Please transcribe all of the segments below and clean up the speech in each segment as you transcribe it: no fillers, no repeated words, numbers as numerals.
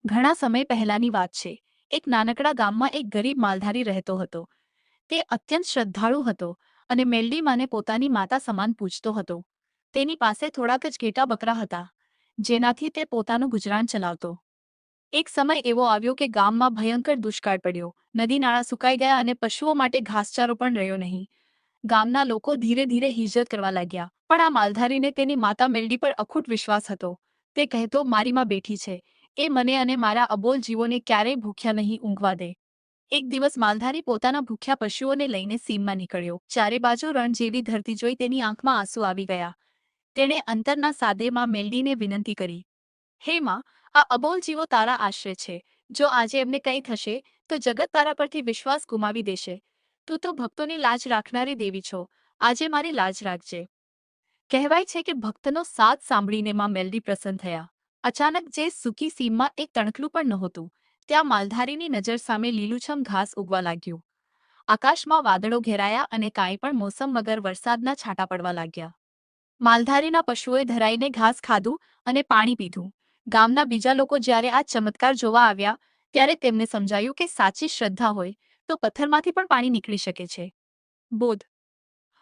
ઘણા સમય પહેલાની વાત છે। એક નાનકડા ગામમાં એક ગરીબ માલધારી રહેતો હતો। તે અત્યંત શ્રદ્ધાળુ હતો અને મેલડી માને પોતાની માતા સમાન પૂજતો હતો। તેની પાસે થોડાક જ ઘેટા બકરા હતા, જેનાથી તે પોતાનું ગુજરાન ચલાવતો। એક સમય એવો આવ્યો કે ગામમાં ભયંકર દુષ્કાળ પડ્યો। નદી નાળા સુકાઈ ગયા અને પશુઓ માટે ઘાસચારો પણ રહ્યો નહીં। ગામના લોકો ધીરે ધીરે હિજરત કરવા લાગ્યા, પણ આ માલધારીને તેની માતા મેલડી પર અખૂટ વિશ્વાસ હતો। તે કહેતો, મારી માં બેઠી છે, એ મને અને મારા અબોલ જીવોને ક્યારેય ભૂખ્યા નહીં ઊંઘવા દે। એક દિવસ માલધારી પોતાના ભૂખ્યા પશુઓને લઈને સીમમાં નીકળ્યો। ચારે બાજુ રણ જેવી ધરતી જોઈ તેની આંખમાં આંસુ આવી ગયા। તેણે અંતરના સાદેમાં મેલડીને વિનંતી કરી, હે માં, આ અબોલ જીવો તારા આશ્રય છે। જો આજે એમને કંઈ થશે તો જગત તારા પરથી વિશ્વાસ ગુમાવી દેશે। તું તો ભક્તોની લાજ રાખનારી દેવી છો, આજે મારી લાજ રાખજે। કહેવાય છે કે ભક્તનો સાથ સાંભળીને માં મેલડી પ્રસન્ન થયા। અચાનક જે સૂકી સીમમાં એક તણખલું પણ નહોતું, ત્યાં માલધારીની નજર સામે લીલુંછમ ઘાસ ઉગવા લાગ્યું। આકાશમાં વાદળો ઘેરાયા અને કાંઈ પણ મોસમ વગર વરસાદના છાંટા પડવા લાગ્યા। માલધારીના પશુઓએ ધરાઈને ઘાસ ખાધું અને પાણી પીધું। ગામના બીજા લોકો જ્યારે આ ચમત્કાર જોવા આવ્યા, ત્યારે તેમને સમજાયું કે સાચી શ્રદ્ધા હોય તો પથ્થરમાંથી પણ પાણી નીકળી શકે છે। બોધ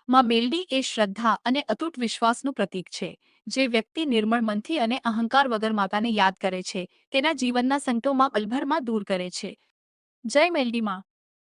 માં મેલડી એ શ્રદ્ધા અને અતૂટ વિશ્વાસનું પ્રતીક છે। જે વ્યક્તિ નિર્મળ મનથી અને અહંકાર વગર માતાને યાદ કરે છે, તેના જીવનના સંકટોમાં પલભરમાં દૂર કરે છે। જય મેલડી માં।